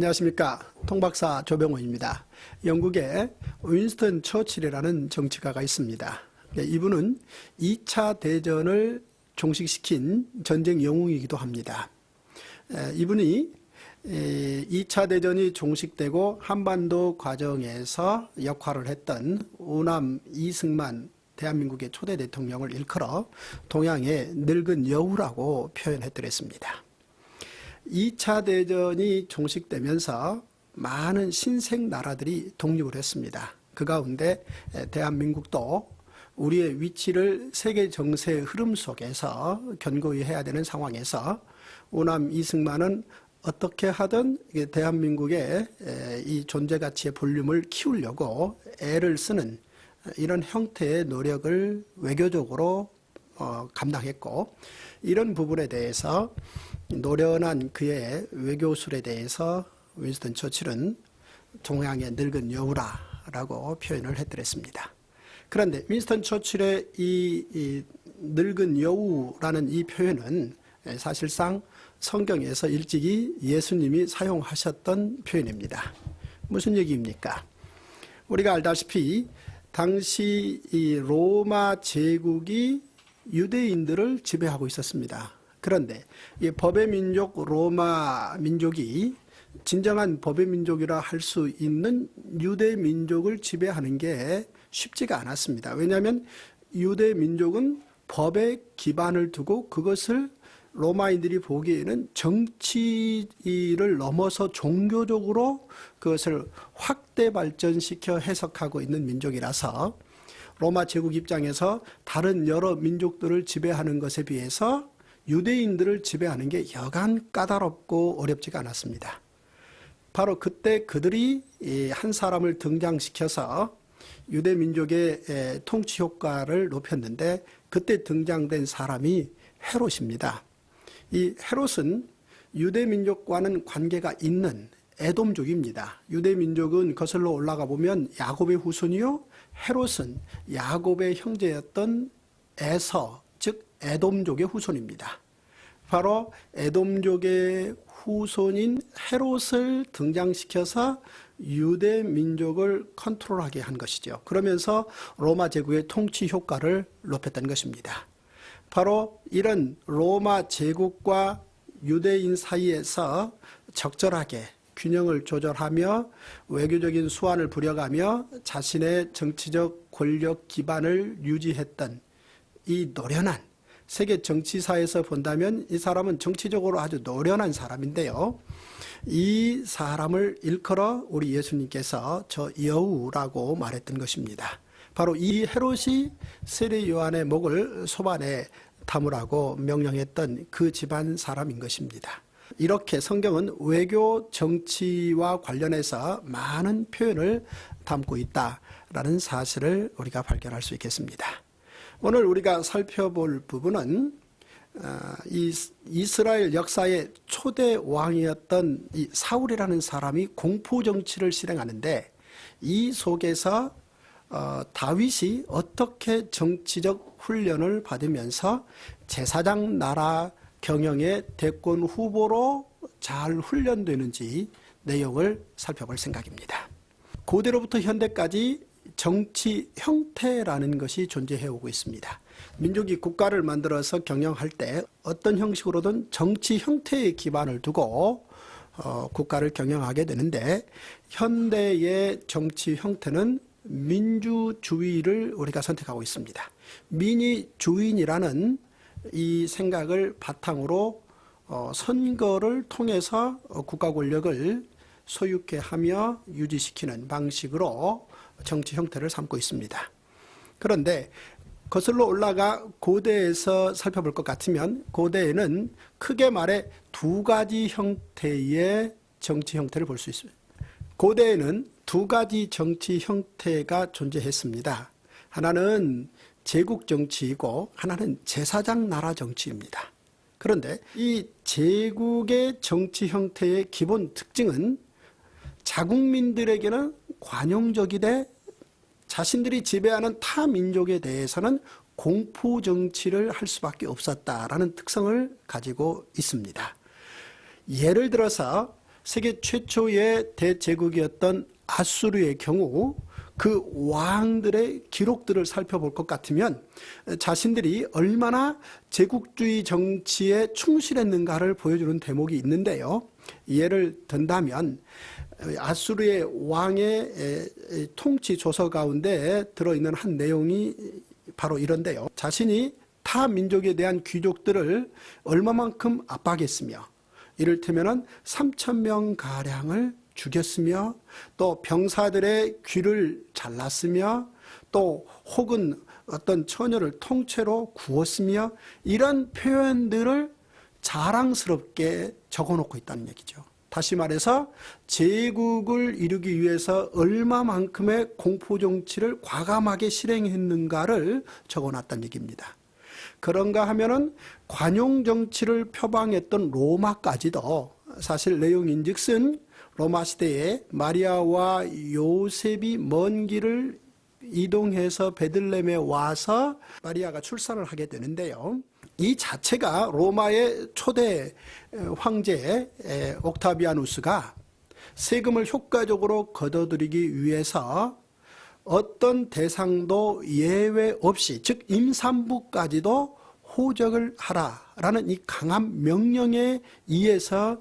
안녕하십니까. 통박사 조병호입니다. 영국에 윈스턴 처칠이라는 정치가가 있습니다. 이분은 2차 대전을 종식시킨 전쟁 영웅이기도 합니다. 이분이 2차 대전이 종식되고 한반도 과정에서 역할을 했던 우남 이승만 대한민국의 초대 대통령을 일컬어 동양의 늙은 여우라고 표현했더랬습니다. 2차 대전이 종식되면서 많은 신생 나라들이 독립을 했습니다. 그 가운데 대한민국도 우리의 위치를 세계 정세의 흐름 속에서 견고히 해야 되는 상황에서 우남 이승만은 어떻게 하든 대한민국의 이 존재 가치의 볼륨을 키우려고 애를 쓰는 이런 형태의 노력을 외교적으로 감당했고, 이런 부분에 대해서 노련한 그의 외교술에 대해서 윈스턴 처칠은 동양의 늙은 여우라라고 표현을 해드렸습니다. 그런데 윈스턴 처칠의 이 늙은 여우라는 이 표현은 사실상 성경에서 일찍이 예수님이 사용하셨던 표현입니다. 무슨 얘기입니까? 우리가 알다시피 당시 이 로마 제국이 유대인들을 지배하고 있었습니다. 그런데 이 법의 민족 로마 민족이 진정한 법의 민족이라 할 수 있는 유대 민족을 지배하는 게 쉽지가 않았습니다. 왜냐하면 유대 민족은 법에 기반을 두고 그것을 로마인들이 보기에는 정치를 넘어서 종교적으로 그것을 확대 발전시켜 해석하고 있는 민족이라서 로마 제국 입장에서 다른 여러 민족들을 지배하는 것에 비해서 유대인들을 지배하는 게 여간 까다롭고 어렵지가 않았습니다. 바로 그때 그들이 한 사람을 등장시켜서 유대 민족의 통치 효과를 높였는데, 그때 등장된 사람이 헤롯입니다. 이 헤롯은 유대 민족과는 관계가 있는 에돔족입니다. 유대 민족은 거슬러 올라가 보면 야곱의 후손이요, 헤롯은 야곱의 형제였던 에서, 즉 에돔족의 후손입니다. 바로 에돔족의 후손인 헤롯을 등장시켜서 유대 민족을 컨트롤하게 한 것이죠. 그러면서 로마 제국의 통치 효과를 높였던 것입니다. 바로 이런 로마 제국과 유대인 사이에서 적절하게 균형을 조절하며 외교적인 수완을 부려가며 자신의 정치적 권력 기반을 유지했던 이 노련한, 세계 정치사에서 본다면 이 사람은 정치적으로 아주 노련한 사람인데요. 이 사람을 일컬어 우리 예수님께서 저 여우라고 말했던 것입니다. 바로 이 헤롯이 세례 요한의 목을 소반에 담으라고 명령했던 그 집안 사람인 것입니다. 이렇게 성경은 외교 정치와 관련해서 많은 표현을 담고 있다라는 사실을 우리가 발견할 수 있겠습니다. 오늘 우리가 살펴볼 부분은 이 이스라엘 역사의 초대 왕이었던 이 사울이라는 사람이 공포 정치를 실행하는데, 이 속에서 다윗이 어떻게 정치적 훈련을 받으면서 제사장 나라 경영의 대권 후보로 잘 훈련되는지 내용을 살펴볼 생각입니다. 고대로부터 현대까지 정치 형태라는 것이 존재해 오고 있습니다. 민족이 국가를 만들어서 경영할 때 어떤 형식으로든 정치 형태에 기반을 두고 국가를 경영하게 되는데, 현대의 정치 형태는 민주주의를 우리가 선택하고 있습니다. 민이 주인이라는 이 생각을 바탕으로 선거를 통해서 국가 권력을 소유케 하며 유지시키는 방식으로 정치 형태를 삼고 있습니다. 그런데 거슬러 올라가 고대에서 살펴볼 것 같으면, 고대에는 크게 말해 두 가지 형태의 정치 형태를 볼 수 있습니다. 고대에는 두 가지 정치 형태가 존재했습니다. 하나는 제국 정치이고 하나는 제사장 나라 정치입니다. 그런데 이 제국의 정치 형태의 기본 특징은 자국민들에게는 관용적이되 자신들이 지배하는 타 민족에 대해서는 공포 정치를 할 수밖에 없었다라는 특성을 가지고 있습니다. 예를 들어서 세계 최초의 대제국이었던 아수르의 경우 그 왕들의 기록들을 살펴볼 것 같으면 자신들이 얼마나 제국주의 정치에 충실했는가를 보여주는 대목이 있는데요. 예를 든다면 아수르의 왕의 통치 조서 가운데 들어있는 한 내용이 바로 이런데요. 자신이 타 민족에 대한 귀족들을 얼마만큼 압박했으며 이를테면 3,000명 가량을 죽였으며 또 병사들의 귀를 잘랐으며 또 혹은 어떤 처녀를 통째로 구웠으며 이런 표현들을 자랑스럽게 적어놓고 있다는 얘기죠. 다시 말해서 제국을 이루기 위해서 얼마만큼의 공포정치를 과감하게 실행했는가를 적어놨다는 얘기입니다. 그런가 하면은 관용정치를 표방했던 로마까지도 사실 내용인즉슨 로마 시대에 마리아와 요셉이 먼 길을 이동해서 베들레헴에 와서 마리아가 출산을 하게 되는데요. 이 자체가 로마의 초대 황제 옥타비아누스가 세금을 효과적으로 걷어들이기 위해서 어떤 대상도 예외 없이 즉 임산부까지도 호적을 하라라는 이 강한 명령에 의해서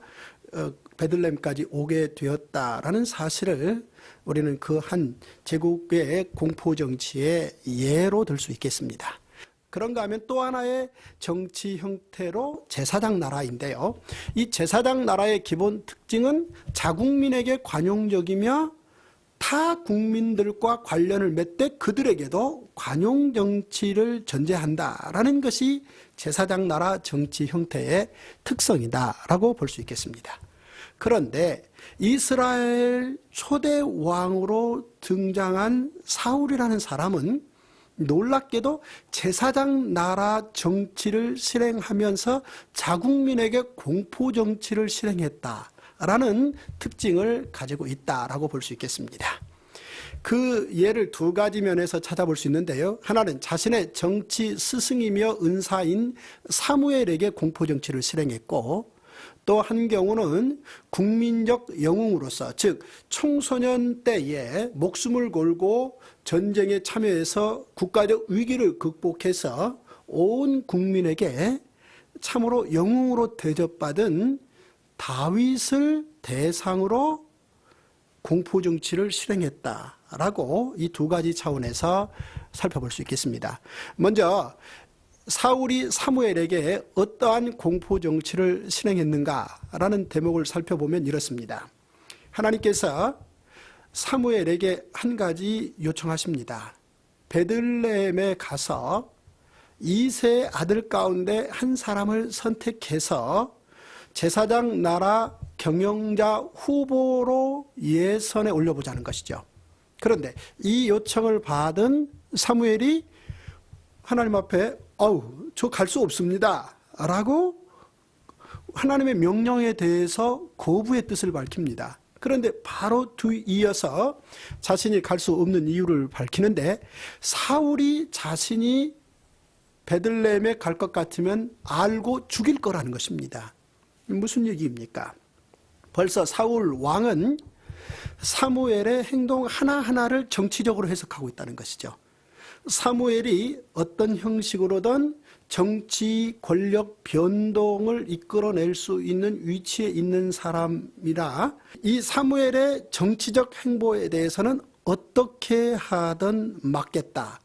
베들레헴까지 오게 되었다라는 사실을 우리는 그 한 제국의 공포정치의 예로 들 수 있겠습니다. 그런가 하면 또 하나의 정치 형태로 제사장 나라인데요. 이 제사장 나라의 기본 특징은 자국민에게 관용적이며 타 국민들과 관련을 맺되 그들에게도 관용 정치를 전제한다라는 것이 제사장 나라 정치 형태의 특성이다라고 볼 수 있겠습니다. 그런데 이스라엘 초대 왕으로 등장한 사울이라는 사람은 놀랍게도 제사장 나라 정치를 실행하면서 자국민에게 공포 정치를 실행했다라는 특징을 가지고 있다라고 볼 수 있겠습니다. 그 예를 두 가지 면에서 찾아볼 수 있는데요. 하나는 자신의 정치 스승이며 은사인 사무엘에게 공포 정치를 실행했고 또 한 경우는 국민적 영웅으로서 즉 청소년 때에 목숨을 걸고 전쟁에 참여해서 국가적 위기를 극복해서 온 국민에게 참으로 영웅으로 대접받은 다윗을 대상으로 공포정치를 실행했다라고 이 두 가지 차원에서 살펴볼 수 있겠습니다. 먼저 사울이 사무엘에게 어떠한 공포정치를 실행했는가라는 대목을 살펴보면 이렇습니다. 하나님께서 사무엘에게 한 가지 요청하십니다. 베들레헴에 가서 이세 아들 가운데 한 사람을 선택해서 제사장 나라 경영자 후보로 예선에 올려보자는 것이죠. 그런데 이 요청을 받은 사무엘이 하나님 앞에 저 갈 수 없습니다 라고 하나님의 명령에 대해서 거부의 뜻을 밝힙니다. 그런데 바로 뒤이어서 자신이 갈 수 없는 이유를 밝히는데 사울이 자신이 베들레헴에 갈 것 같으면 알고 죽일 거라는 것입니다. 무슨 얘기입니까? 벌써 사울 왕은 사무엘의 행동 하나하나를 정치적으로 해석하고 있다는 것이죠. 사무엘이 어떤 형식으로든 정치 권력 변동을 이끌어낼 수 있는 위치에 있는 사람이라 이 사무엘의 정치적 행보에 대해서는 어떻게 하든 막겠다.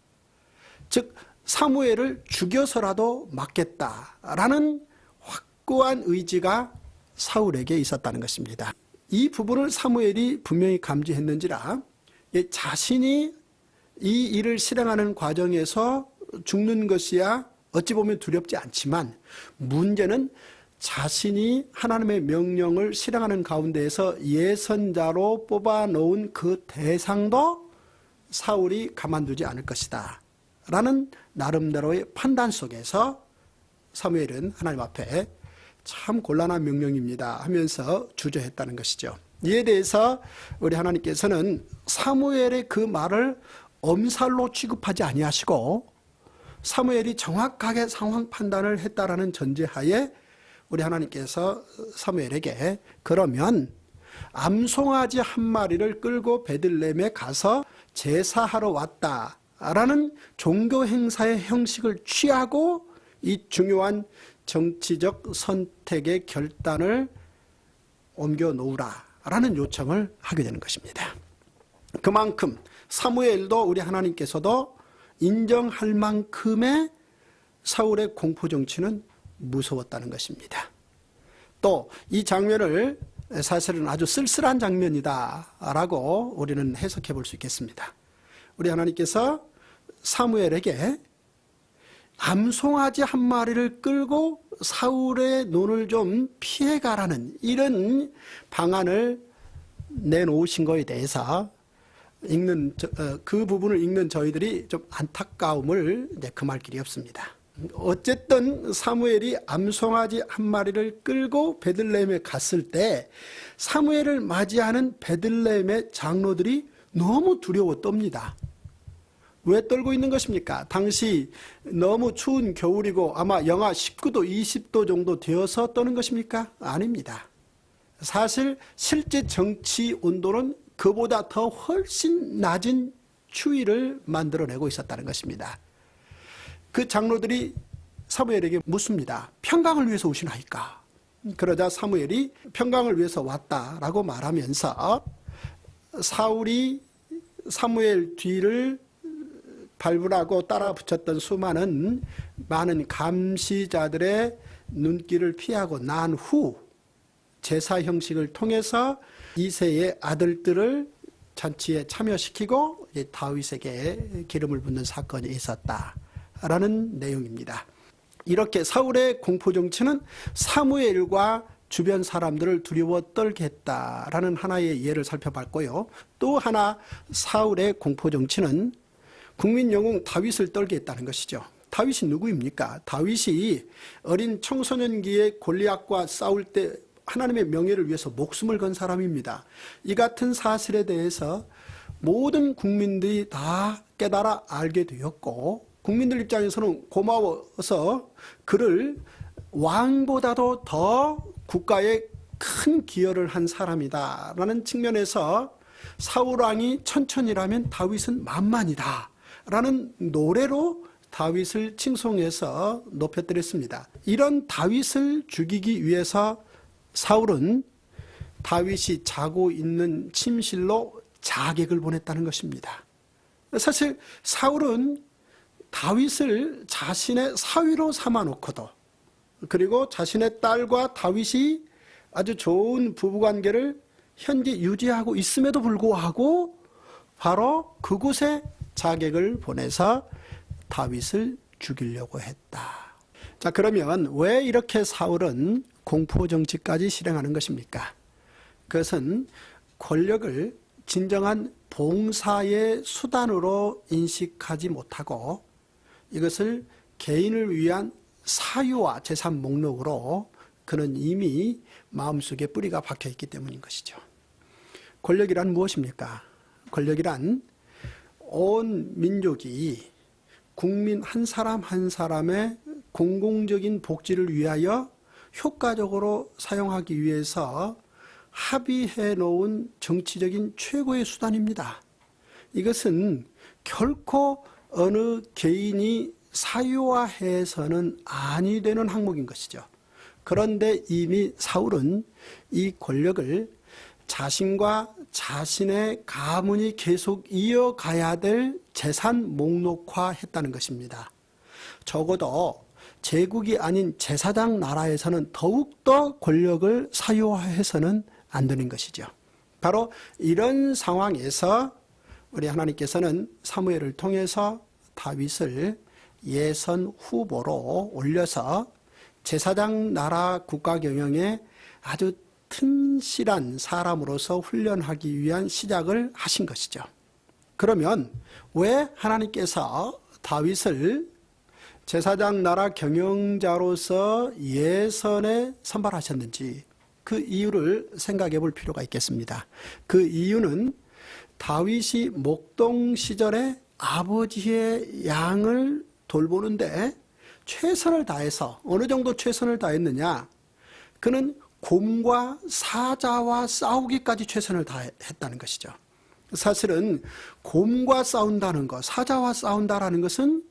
즉 사무엘을 죽여서라도 막겠다라는 확고한 의지가 사울에게 있었다는 것입니다. 이 부분을 사무엘이 분명히 감지했는지라 자신이 이 일을 실행하는 과정에서 죽는 것이야 어찌 보면 두렵지 않지만 문제는 자신이 하나님의 명령을 실행하는 가운데에서 예선자로 뽑아놓은 그 대상도 사울이 가만두지 않을 것이다 라는 나름대로의 판단 속에서 사무엘은 하나님 앞에 참 곤란한 명령입니다 하면서 주저했다는 것이죠. 이에 대해서 우리 하나님께서는 사무엘의 그 말을 엄살로 취급하지 아니하시고 사무엘이 정확하게 상황 판단을 했다라는 전제하에 우리 하나님께서 사무엘에게 그러면 암송아지 한 마리를 끌고 베들레헴에 가서 제사하러 왔다라는 종교 행사의 형식을 취하고 이 중요한 정치적 선택의 결단을 옮겨 놓으라라는 요청을 하게 되는 것입니다. 그만큼 사무엘도 우리 하나님께서도 인정할 만큼의 사울의 공포 정치는 무서웠다는 것입니다. 또 이 장면을 사실은 아주 쓸쓸한 장면이다라고 우리는 해석해 볼 수 있겠습니다. 우리 하나님께서 사무엘에게 암송아지 한 마리를 끌고 사울의 눈을 좀 피해가라는 이런 방안을 내놓으신 것에 대해서 그 부분을 읽는 저희들이 좀 안타까움을 금할 길이 없습니다. 어쨌든 사무엘이 암송아지 한 마리를 끌고 베들레헴에 갔을 때 사무엘을 맞이하는 베들레헴의 장로들이 너무 두려워 떱니다. 왜 떨고 있는 것입니까? 당시 너무 추운 겨울이고 아마 영하 19도, 20도 정도 되어서 떠는 것입니까? 아닙니다. 사실 실제 정치 온도는 그보다 더 훨씬 낮은 추위를 만들어내고 있었다는 것입니다. 그 장로들이 사무엘에게 묻습니다. 평강을 위해서 오시나이까? 그러자 사무엘이 평강을 위해서 왔다라고 말하면서 사울이 사무엘 뒤를 발굴하고 따라 붙였던 많은 감시자들의 눈길을 피하고 난 후 제사 형식을 통해서 이새의 아들들을 잔치에 참여시키고 다윗에게 기름을 붓는 사건이 있었다라는 내용입니다. 이렇게 사울의 공포 정치는 사무엘과 주변 사람들을 두려워 떨게 했다라는 하나의 예를 살펴봤고요. 또 하나 사울의 공포 정치는 국민 영웅 다윗을 떨게 했다는 것이죠. 다윗이 누구입니까? 다윗이 어린 청소년기에 골리앗과 싸울 때 하나님의 명예를 위해서 목숨을 건 사람입니다. 이 같은 사실에 대해서 모든 국민들이 다 깨달아 알게 되었고 국민들 입장에서는 고마워서 그를 왕보다도 더 국가에 큰 기여를 한 사람이다라는 측면에서 사울왕이 천천이라면 다윗은 만만이다 라는 노래로 다윗을 칭송해서 높여드렸습니다. 이런 다윗을 죽이기 위해서 사울은 다윗이 자고 있는 침실로 자객을 보냈다는 것입니다. 사실 사울은 다윗을 자신의 사위로 삼아놓고도 그리고 자신의 딸과 다윗이 아주 좋은 부부관계를 현재 유지하고 있음에도 불구하고 바로 그곳에 자객을 보내서 다윗을 죽이려고 했다. 자, 그러면 왜 이렇게 사울은 공포정치까지 실행하는 것입니까? 그것은 권력을 진정한 봉사의 수단으로 인식하지 못하고 이것을 개인을 위한 사유와 재산 목록으로 그는 이미 마음속에 뿌리가 박혀 있기 때문인 것이죠. 권력이란 무엇입니까? 권력이란 온 민족이 국민 한 사람 한 사람의 공공적인 복지를 위하여 효과적으로 사용하기 위해서 합의해 놓은 정치적인 최고의 수단입니다. 이것은 결코 어느 개인이 사유화해서는 아니 되는 항목인 것이죠. 그런데 이미 사울은 이 권력을 자신과 자신의 가문이 계속 이어가야 될 재산 목록화했다는 것입니다. 적어도 제국이 아닌 제사장 나라에서는 더욱더 권력을 사유화해서는 안 되는 것이죠. 바로 이런 상황에서 우리 하나님께서는 사무엘을 통해서 다윗을 예선 후보로 올려서 제사장 나라 국가 경영에 아주 튼실한 사람으로서 훈련하기 위한 시작을 하신 것이죠. 그러면 왜 하나님께서 다윗을 제사장 나라 경영자로서 예선에 선발하셨는지 그 이유를 생각해 볼 필요가 있겠습니다. 그 이유는 다윗이 목동 시절에 아버지의 양을 돌보는데 최선을 다해서 어느 정도 최선을 다했느냐? 그는 곰과 사자와 싸우기까지 최선을 다했다는 것이죠. 사실은 곰과 싸운다는 것, 사자와 싸운다라는 것은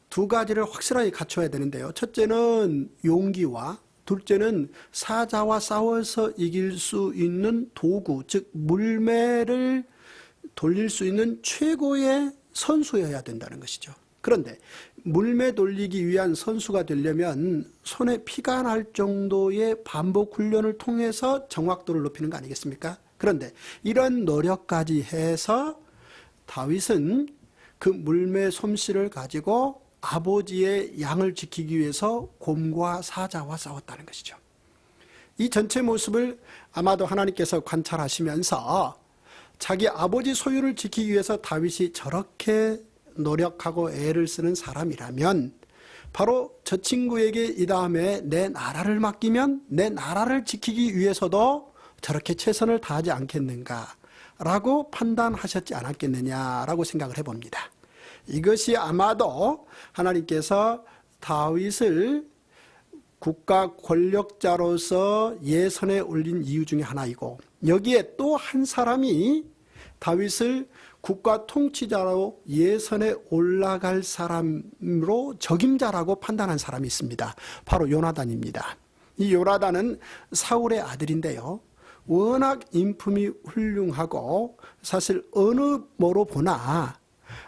두 가지를 확실하게 갖춰야 되는데요. 첫째는 용기와 둘째는 사자와 싸워서 이길 수 있는 도구, 즉 물매를 돌릴 수 있는 최고의 선수여야 된다는 것이죠. 그런데 물매 돌리기 위한 선수가 되려면 손에 피가 날 정도의 반복 훈련을 통해서 정확도를 높이는 거 아니겠습니까? 그런데 이런 노력까지 해서 다윗은 그 물매 솜씨를 가지고 아버지의 양을 지키기 위해서 곰과 사자와 싸웠다는 것이죠. 이 전체 모습을 아마도 하나님께서 관찰하시면서 자기 아버지 소유를 지키기 위해서 다윗이 저렇게 노력하고 애를 쓰는 사람이라면 바로 저 친구에게 이 다음에 내 나라를 맡기면 내 나라를 지키기 위해서도 저렇게 최선을 다하지 않겠는가라고 판단하셨지 않았겠느냐라고 생각을 해봅니다. 이것이 아마도 하나님께서 다윗을 국가 권력자로서 예선에 올린 이유 중에 하나이고, 여기에 또 한 사람이 다윗을 국가 통치자로 예선에 올라갈 사람으로 적임자라고 판단한 사람이 있습니다. 바로 요나단입니다. 이 요나단은 사울의 아들인데요, 워낙 인품이 훌륭하고 사실 어느 뭐로 보나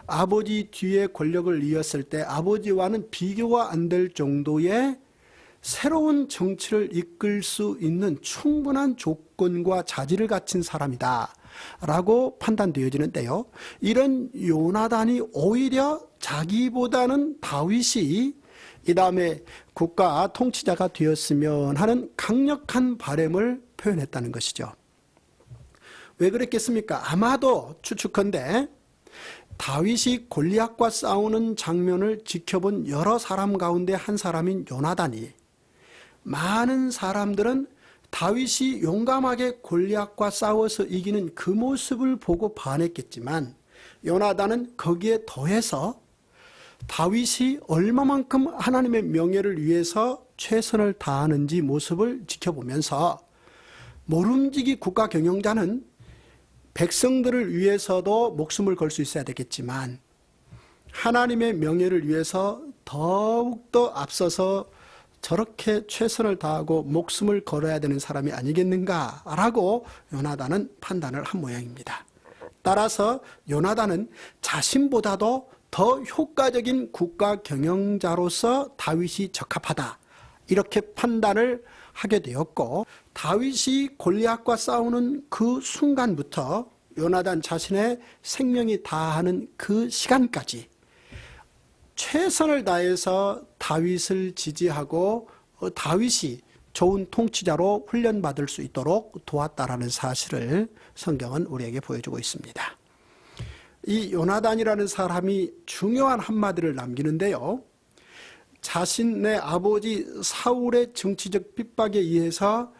아버지 뒤에 권력을 이었을 때 아버지와는 비교가 안 될 정도의 새로운 정치를 이끌 수 있는 충분한 조건과 자질을 갖춘 사람이다 라고 판단되어지는데요, 이런 요나단이 오히려 자기보다는 다윗이 이 다음에 국가 통치자가 되었으면 하는 강력한 바람을 표현했다는 것이죠. 왜 그랬겠습니까? 아마도 추측컨대 다윗이 골리앗과 싸우는 장면을 지켜본 여러 사람 가운데 한 사람인 요나단이, 많은 사람들은 다윗이 용감하게 골리앗과 싸워서 이기는 그 모습을 보고 반했겠지만, 요나단은 거기에 더해서 다윗이 얼마만큼 하나님의 명예를 위해서 최선을 다하는지 모습을 지켜보면서 모름지기 국가 경영자는 백성들을 위해서도 목숨을 걸 수 있어야 되겠지만 하나님의 명예를 위해서 더욱더 앞서서 저렇게 최선을 다하고 목숨을 걸어야 되는 사람이 아니겠는가라고 요나단은 판단을 한 모양입니다. 따라서 요나단은 자신보다도 더 효과적인 국가 경영자로서 다윗이 적합하다, 이렇게 판단을 하게 되었고, 다윗이 골리앗과 싸우는 그 순간부터 요나단 자신의 생명이 다하는 그 시간까지 최선을 다해서 다윗을 지지하고 다윗이 좋은 통치자로 훈련받을 수 있도록 도왔다라는 사실을 성경은 우리에게 보여주고 있습니다. 이 요나단이라는 사람이 중요한 한마디를 남기는데요, 자신의 아버지 사울의 정치적 핍박에 의해서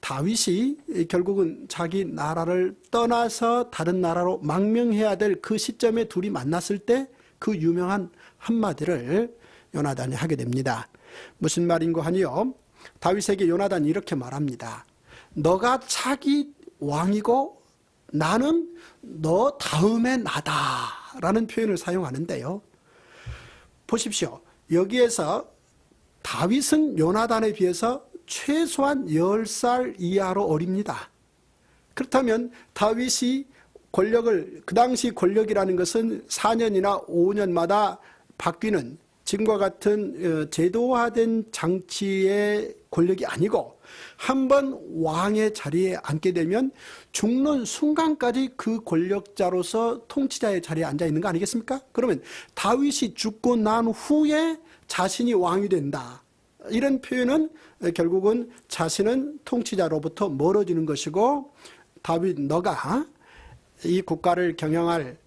다윗이 결국은 자기 나라를 떠나서 다른 나라로 망명해야 될 그 시점에 둘이 만났을 때 그 유명한 한마디를 요나단이 하게 됩니다. 무슨 말인고 하니요, 다윗에게 요나단이 이렇게 말합니다. 너가 차기 왕이고 나는 너 다음에 나다 라는 표현을 사용하는데요, 보십시오. 여기에서 다윗은 요나단에 비해서 최소한 10살 이하로 어립니다. 그렇다면 다윗이 권력을, 그 당시 권력이라는 것은 4년이나 5년마다 바뀌는 지금과 같은 제도화된 장치의 권력이 아니고, 한번 왕의 자리에 앉게 되면 죽는 순간까지 그 권력자로서 통치자의 자리에 앉아 있는 거 아니겠습니까? 그러면 다윗이 죽고 난 후에 자신이 왕이 된다, 이런 표현은 결국은 자신은 통치자로부터 멀어지는 것이고, 다윗 너가 이 국가를 경영할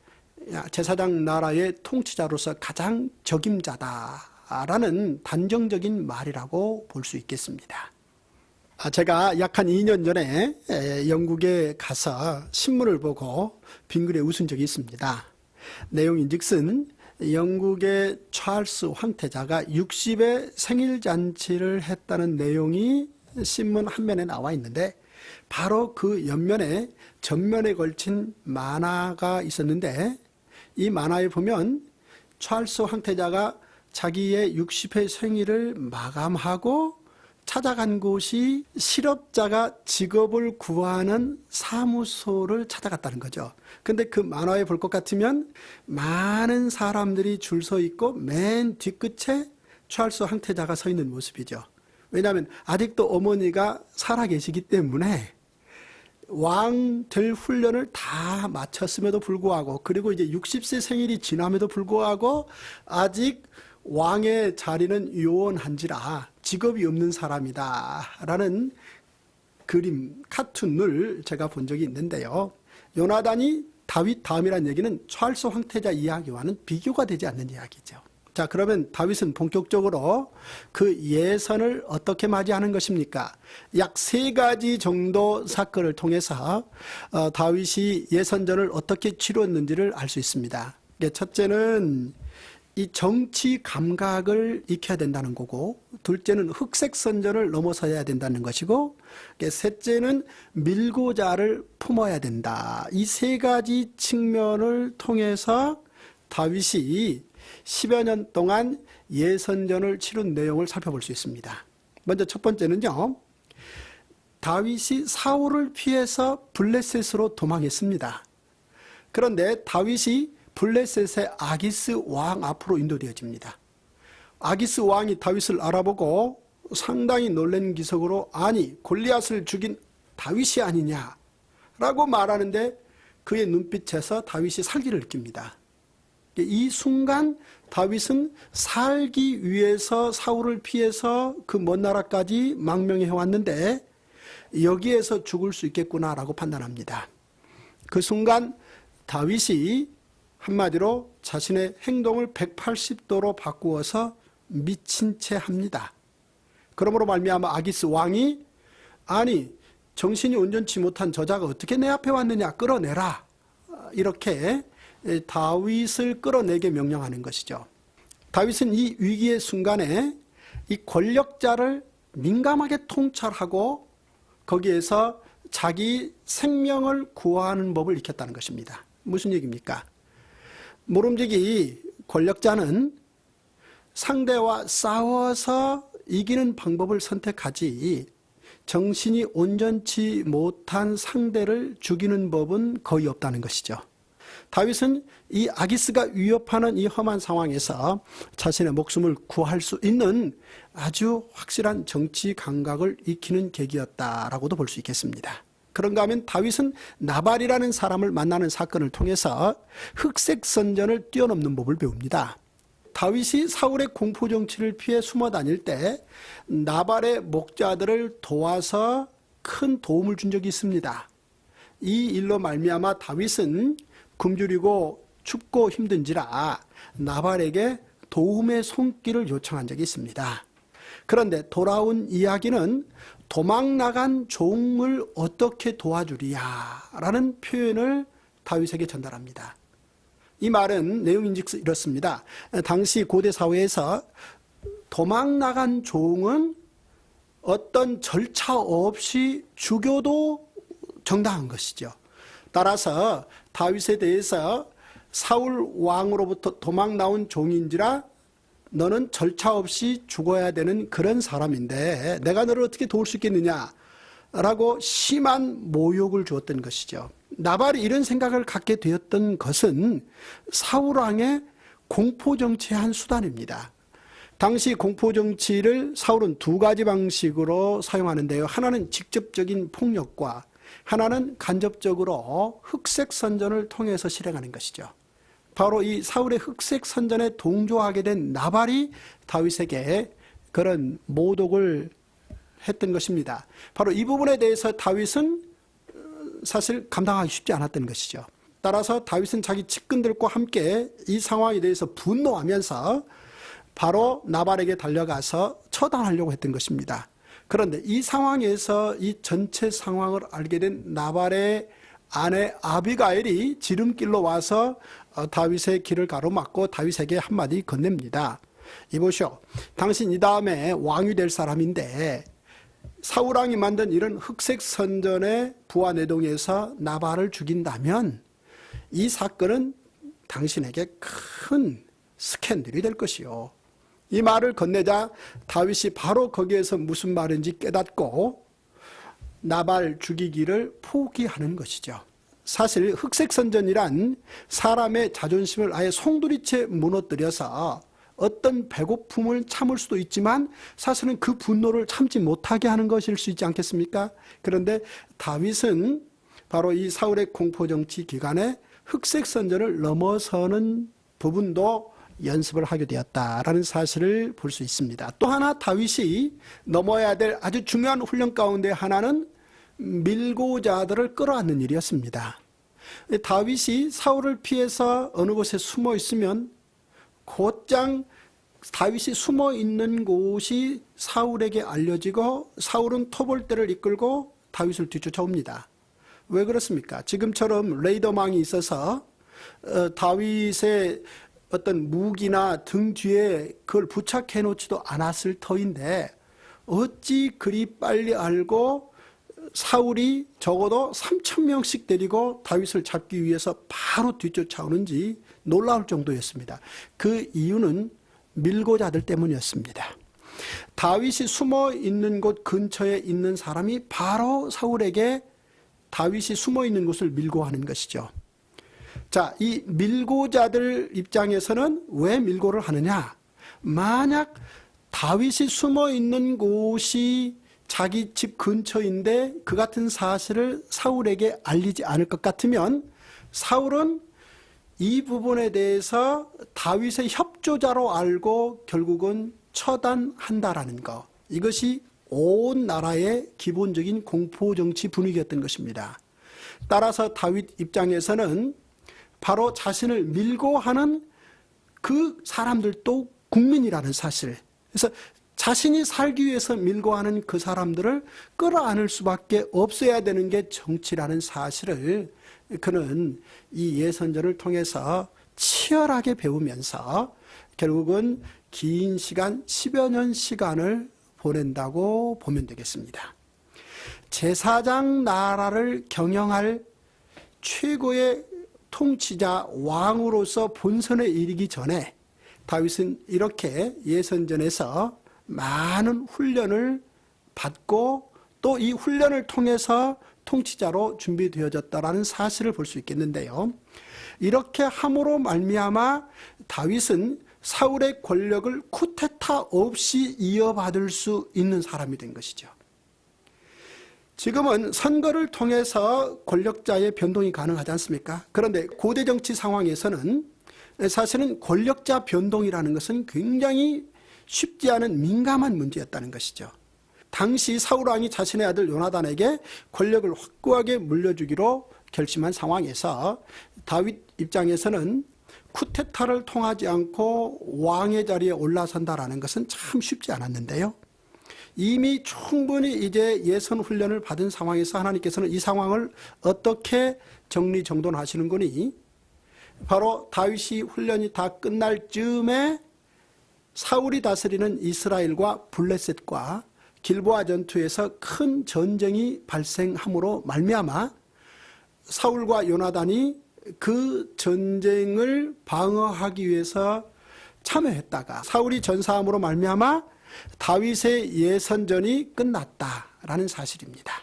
제사장 나라의 통치자로서 가장 적임자다라는 단정적인 말이라고 볼 수 있겠습니다. 제가 약 한 2년 전에 영국에 가서 신문을 보고 빙그레 웃은 적이 있습니다. 내용인즉슨 영국의 찰스 황태자가 60의 생일잔치를 했다는 내용이 신문 한 면에 나와 있는데 바로 그 옆면에 전면에 걸친 만화가 있었는데 이 만화에 보면 찰스 황태자가 자기의 60회 생일을 마감하고 찾아간 곳이 실업자가 직업을 구하는 사무소를 찾아갔다는 거죠. 근데 그 만화에 볼 것 같으면 많은 사람들이 줄 서 있고 맨 뒤끝에 찰스 황태자가 서 있는 모습이죠. 왜냐하면 아직도 어머니가 살아계시기 때문에 왕 될 훈련을 다 마쳤음에도 불구하고, 그리고 이제 60세 생일이 지남에도 불구하고 아직 왕의 자리는 요원한지라 직업이 없는 사람이다 라는 그림, 카툰을 제가 본 적이 있는데요. 요나단이 다윗 다음이라는 얘기는 찰스 황태자 이야기와는 비교가 되지 않는 이야기죠. 자, 그러면 다윗은 본격적으로 그 예선을 어떻게 맞이하는 것입니까? 약 3가지 정도 사건을 통해서 다윗이 예선전을 어떻게 치렀는지를 알 수 있습니다. 첫째는 이 정치 감각을 익혀야 된다는 거고, 둘째는 흑색선전을 넘어서야 된다는 것이고, 셋째는 밀고자를 품어야 된다. 이 3가지 측면을 통해서 다윗이 10여 년 동안 예선전을 치른 내용을 살펴볼 수 있습니다. 먼저 첫 번째는요, 다윗이 사울을 피해서 블레셋으로 도망했습니다. 그런데 다윗이 블레셋의 아기스 왕 앞으로 인도되어집니다. 아기스 왕이 다윗을 알아보고 상당히 놀란 기색으로, 아니 골리앗을 죽인 다윗이 아니냐라고 말하는데 그의 눈빛에서 다윗이 살기를 느낍니다. 이 순간 다윗은 살기 위해서 사울을 피해서 그 먼 나라까지 망명해 왔는데 여기에서 죽을 수 있겠구나라고 판단합니다. 그 순간 다윗이 한마디로 자신의 행동을 180도로 바꾸어서 미친 채 합니다. 그러므로 말미암아 아기스 왕이, 아니 정신이 온전치 못한 저자가 어떻게 내 앞에 왔느냐, 끌어내라, 이렇게 다윗을 끌어내게 명령하는 것이죠. 다윗은 이 위기의 순간에 이 권력자를 민감하게 통찰하고 거기에서 자기 생명을 구하는 법을 익혔다는 것입니다. 무슨 얘기입니까? 모름지기 권력자는 상대와 싸워서 이기는 방법을 선택하지 정신이 온전치 못한 상대를 죽이는 법은 거의 없다는 것이죠. 다윗은 이 아기스가 위협하는 이 험한 상황에서 자신의 목숨을 구할 수 있는 아주 확실한 정치 감각을 익히는 계기였다라고도 볼 수 있겠습니다. 그런가 하면 다윗은 나발이라는 사람을 만나는 사건을 통해서 흑색 선전을 뛰어넘는 법을 배웁니다. 다윗이 사울의 공포 정치를 피해 숨어 다닐 때 나발의 목자들을 도와서 큰 도움을 준 적이 있습니다. 이 일로 말미암아 다윗은 굶주리고 춥고 힘든지라 나발에게 도움의 손길을 요청한 적이 있습니다. 그런데 돌아온 이야기는 도망 나간 종을 어떻게 도와주리야라는 표현을 다윗에게 전달합니다. 이 말은 내용인즉슨 이렇습니다. 당시 고대 사회에서 도망 나간 종은 어떤 절차 없이 죽여도 정당한 것이죠. 따라서 다윗에 대해서 사울 왕으로부터 도망 나온 종인지라 너는 절차 없이 죽어야 되는 그런 사람인데 내가 너를 어떻게 도울 수 있겠느냐라고 심한 모욕을 주었던 것이죠. 나발이 이런 생각을 갖게 되었던 것은 사울 왕의 공포정치의 한 수단입니다. 당시 공포정치를 사울은 2가지 방식으로 사용하는데요. 하나는 직접적인 폭력과 하나는 간접적으로 흑색 선전을 통해서 실행하는 것이죠. 바로 이 사울의 흑색 선전에 동조하게 된 나발이 다윗에게 그런 모독을 했던 것입니다. 바로 이 부분에 대해서 다윗은 사실 감당하기 쉽지 않았던 것이죠. 따라서 다윗은 자기 측근들과 함께 이 상황에 대해서 분노하면서 바로 나발에게 달려가서 처단하려고 했던 것입니다. 그런데 이 상황에서 이 전체 상황을 알게 된 나발의 아내 아비가일이 지름길로 와서 다윗의 길을 가로막고 다윗에게 한마디 건넵니다. 이보시오, 당신 이 다음에 왕이 될 사람인데 사울왕이 만든 이런 흑색 선전의 부하 내동에서 나발을 죽인다면 이 사건은 당신에게 큰 스캔들이 될 것이요. 이 말을 건네자 다윗이 바로 거기에서 무슨 말인지 깨닫고 나발 죽이기를 포기하는 것이죠. 사실 흑색 선전이란 사람의 자존심을 아예 송두리째 무너뜨려서 어떤 배고픔을 참을 수도 있지만 사실은 그 분노를 참지 못하게 하는 것일 수 있지 않겠습니까? 그런데 다윗은 바로 이 사울의 공포정치 기간에 흑색 선전을 넘어서는 부분도 연습을 하게 되었다라는 사실을 볼 수 있습니다. 또 하나 다윗이 넘어야 될 아주 중요한 훈련 가운데 하나는 밀고자들을 끌어안는 일이었습니다. 다윗이 사울을 피해서 어느 곳에 숨어 있으면 곧장 다윗이 숨어 있는 곳이 사울에게 알려지고 사울은 토벌대를 이끌고 다윗을 뒤쫓아옵니다. 왜 그렇습니까? 지금처럼 레이더망이 있어서 다윗의 어떤 무기나 등 뒤에 그걸 부착해 놓지도 않았을 터인데 어찌 그리 빨리 알고 사울이 적어도 3,000명씩 데리고 다윗을 잡기 위해서 바로 뒤쫓아오는지 놀라울 정도였습니다. 그 이유는 밀고자들 때문이었습니다. 다윗이 숨어 있는 곳 근처에 있는 사람이 바로 사울에게 다윗이 숨어 있는 곳을 밀고 하는 것이죠. 자, 이 밀고자들 입장에서는 왜 밀고를 하느냐? 만약 다윗이 숨어 있는 곳이 자기 집 근처인데 그 같은 사실을 사울에게 알리지 않을 것 같으면 사울은 이 부분에 대해서 다윗의 협조자로 알고 결국은 처단한다라는 것. 이것이 온 나라의 기본적인 공포정치 분위기였던 것입니다. 따라서 다윗 입장에서는 바로 자신을 밀고 하는 그 사람들도 국민이라는 사실. 그래서 자신이 살기 위해서 밀고 하는 그 사람들을 끌어안을 수밖에 없어야 되는 게 정치라는 사실을 그는 이 예선전을 통해서 치열하게 배우면서 결국은 긴 시간 10여 년 시간을 보낸다고 보면 되겠습니다. 제사장 나라를 경영할 최고의 통치자 왕으로서 본선에 이르기 전에 다윗은 이렇게 예선전에서 많은 훈련을 받고 또 이 훈련을 통해서 통치자로 준비되어졌다라는 사실을 볼 수 있겠는데요. 이렇게 함으로 말미암아 다윗은 사울의 권력을 쿠데타 없이 이어받을 수 있는 사람이 된 것이죠. 지금은 선거를 통해서 권력자의 변동이 가능하지 않습니까? 그런데 고대 정치 상황에서는 사실은 권력자 변동이라는 것은 굉장히 쉽지 않은 민감한 문제였다는 것이죠. 당시 사울왕이 자신의 아들 요나단에게 권력을 확고하게 물려주기로 결심한 상황에서 다윗 입장에서는 쿠데타를 통하지 않고 왕의 자리에 올라선다라는 것은 참 쉽지 않았는데요. 이미 충분히 이제 예선 훈련을 받은 상황에서 하나님께서는 이 상황을 어떻게 정리정돈하시는 거니? 바로 다윗이 훈련이 다 끝날 즈음에 사울이 다스리는 이스라엘과 블레셋과 길보아 전투에서 큰 전쟁이 발생함으로 말미암아 사울과 요나단이 그 전쟁을 방어하기 위해서 참여했다가 사울이 전사함으로 말미암아 다윗의 예선전이 끝났다라는 사실입니다.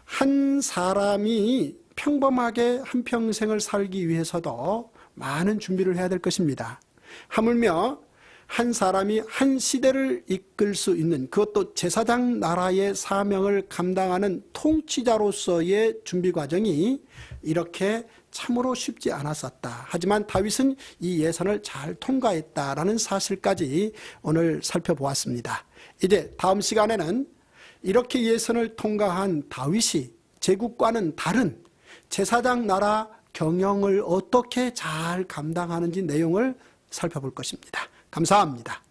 한 사람이 평범하게 한평생을 살기 위해서도 많은 준비를 해야 될 것입니다. 하물며 한 사람이 한 시대를 이끌 수 있는, 그것도 제사장 나라의 사명을 감당하는 통치자로서의 준비 과정이 이렇게 참으로 쉽지 않았었다. 하지만 다윗은 이 예선을 잘 통과했다라는 사실까지 오늘 살펴보았습니다. 이제 다음 시간에는 이렇게 예선을 통과한 다윗이 제국과는 다른 제사장 나라 경영을 어떻게 잘 감당하는지 내용을 살펴볼 것입니다. 감사합니다.